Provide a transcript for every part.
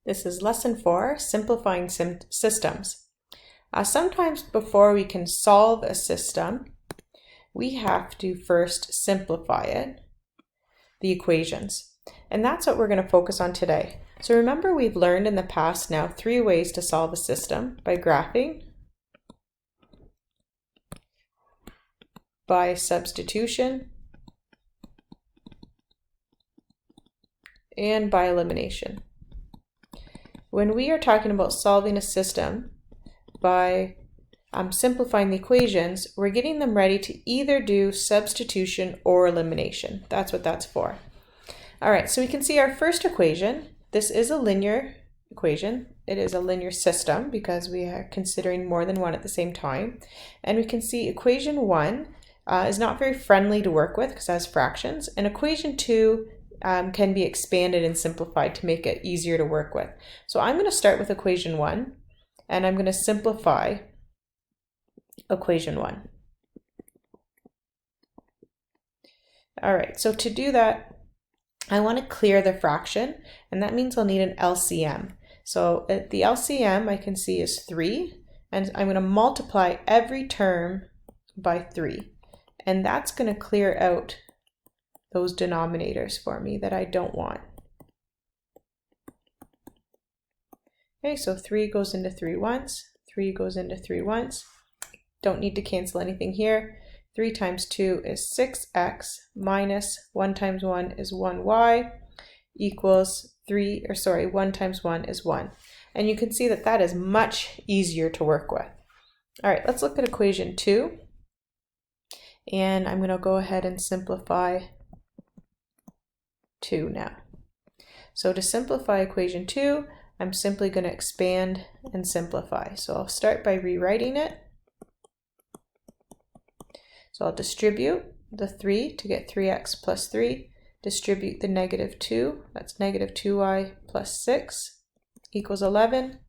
This is lesson 4, simplifying systems. Sometimes before we can solve a system, we have to first simplify it, the equations. And that's what we're going to focus on today. So remember, we've learned in the past now 3 ways to solve a system: by graphing, by substitution, and by elimination. When we are talking about solving a system by simplifying the equations, we're getting them ready to either do substitution or elimination. That's what that's for. All right, so we can see our first equation. This is a linear equation. It is a linear system because we are considering more than one at the same time. And we can see equation 1 is not very friendly to work with because it has fractions. And equation 2 can be expanded and simplified to make it easier to work with. So I'm going to start with equation 1 and I'm going to simplify equation 1. All right, so to do that, I want to clear the fraction, and that means I'll need an LCM. So the LCM I can see is 3, and I'm going to multiply every term by 3, and that's going to clear out those denominators for me that I don't want. Okay, so 3 goes into 3 once, 3 goes into 3 once. Don't need to cancel anything here. 3 times 2 is 6x minus 1 times 1 is 1y equals 1 times 1 is 1. And you can see that that is much easier to work with. All right, let's look at equation 2. And I'm going to go ahead and simplify 2 now. So to simplify equation 2, I'm simply going to expand and simplify. So I'll start by rewriting it. So I'll distribute the 3 to get 3x plus 3, distribute the negative 2, that's negative 2y plus 6 equals 11.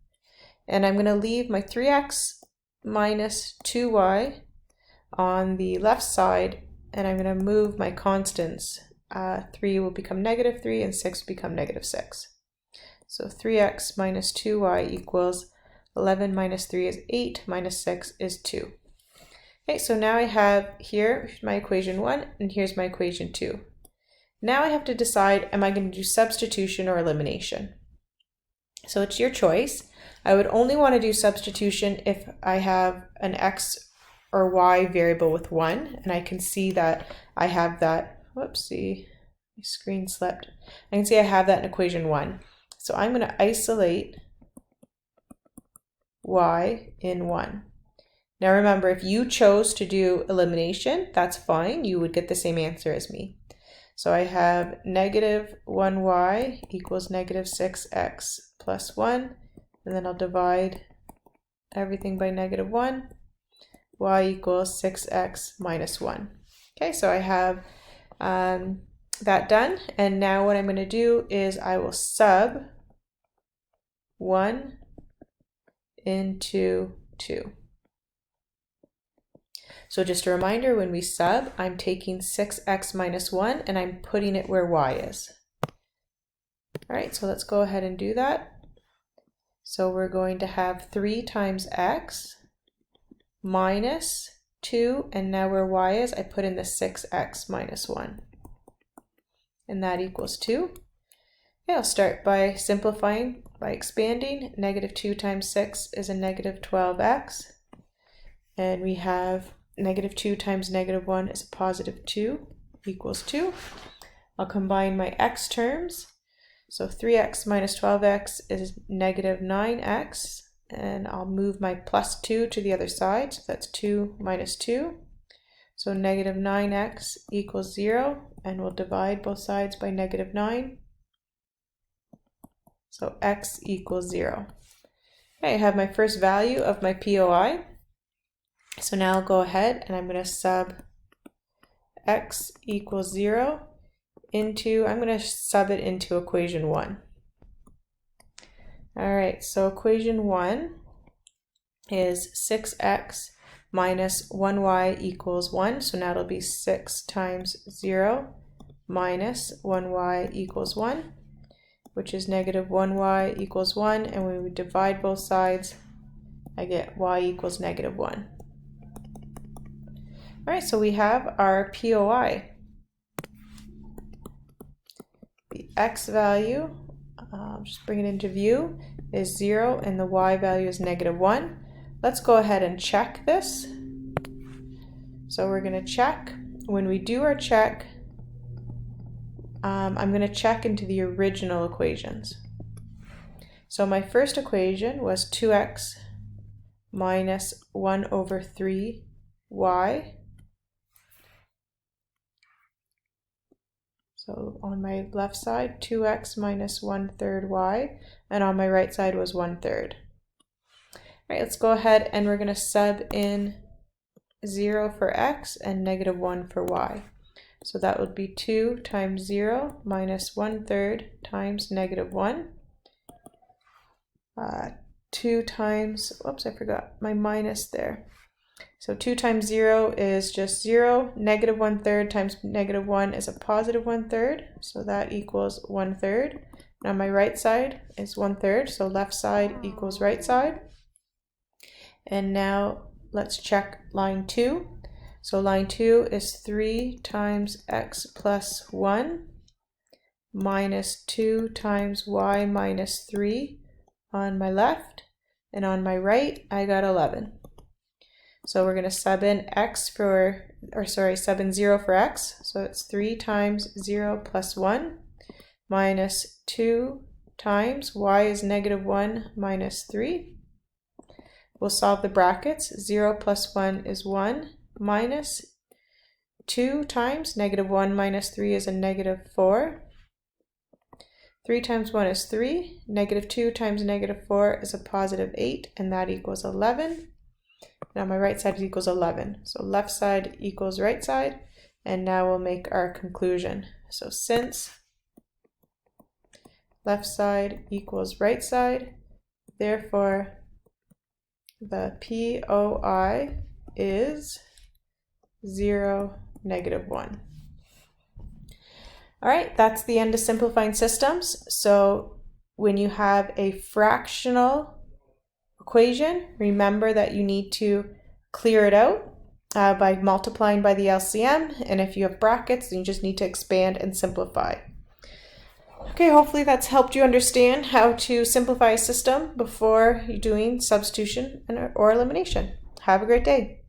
And I'm going to leave my 3x minus 2y on the left side, and I'm going to move my constants. 3 will become negative 3 and 6 will become negative 6. So 3x minus 2y equals 11 minus 3 is 8, minus 6 is 2. Okay, so now I have here my equation 1 and here's my equation 2. Now I have to decide, am I going to do substitution or elimination? So it's your choice. I would only want to do substitution if I have an x or y variable with 1, and I can see that I have that. Whoopsie, my screen slipped. I can see I have that in equation 1. So I'm going to isolate y in 1. Now remember, if you chose to do elimination, that's fine. You would get the same answer as me. So I have negative 1y equals negative 6x plus 1, and then I'll divide everything by negative 1. Y equals 6x minus 1. Okay, so I have that done, and now what I'm going to do is I will sub 1 into 2. So just a reminder, when we sub, I'm taking 6x minus 1 and I'm putting it where y is. All right, so let's go ahead and do that. So we're going to have 3 times x minus 2, and now where y is, I put in the 6x minus 1. And that equals 2. Okay, I'll start by simplifying, by expanding. Negative 2 times 6 is a negative 12x. And we have negative 2 times negative 1 is a positive 2 equals 2. I'll combine my x terms. So 3x minus 12x is negative 9x. And I'll move my plus 2 to the other side. So that's 2 minus 2. So negative 9x equals 0. And we'll divide both sides by negative 9. So x equals 0. Okay, I have my first value of my POI. So now I'll go ahead and I'm going to sub x equals 0 into, I'm going to sub it into equation 1. All right, so equation 1 is 6x minus 1y equals 1. So now it'll be 6 times 0 minus 1y equals 1. which is negative 1y equals 1, and when we divide both sides, I get y equals negative 1. All right, so we have our POI. The x value, just bring it into view, is 0, and the y value is negative 1. Let's go ahead and check this. So we're going to check. When we do our check, I'm going to check into the original equations. So my first equation was 2x minus 1 over 3y. So on my left side, 2x minus 1/3 y, and on my right side was 1/3. All right, let's go ahead and we're going to sub in 0 for x and negative 1 for y. So that would be 2 times 0 minus 1/3 times negative 1. 2 times, oops, I forgot my minus there. So 2 times 0 is just 0. Negative 1/3 times negative 1 is a positive 1/3. So that equals 1/3. Now my right side is 1/3. So left side equals right side. And now let's check line 2. So line 2 is 3 times x plus 1 minus 2 times y minus 3 on my left. And on my right, I got 11. So we're going to sub in sub in 0 for x. So it's 3 times 0 plus 1 minus 2 times y is negative 1 minus 3. We'll solve the brackets. 0 plus 1 is 1 minus 2 times negative 1 minus 3 is a negative 4. 3 times 1 is 3. Negative 2 times negative 4 is a positive 8, and that equals 11. Now my right side equals 11. So left side equals right side, and now we'll make our conclusion. So since left side equals right side, therefore the POI is 0, negative 1. All right, that's the end of simplifying systems. So when you have a fractional equation, remember that you need to clear it out by multiplying by the LCM, and if you have brackets, then you just need to expand and simplify. Okay, hopefully that's helped you understand how to simplify a system before you're doing substitution or elimination. Have a great day.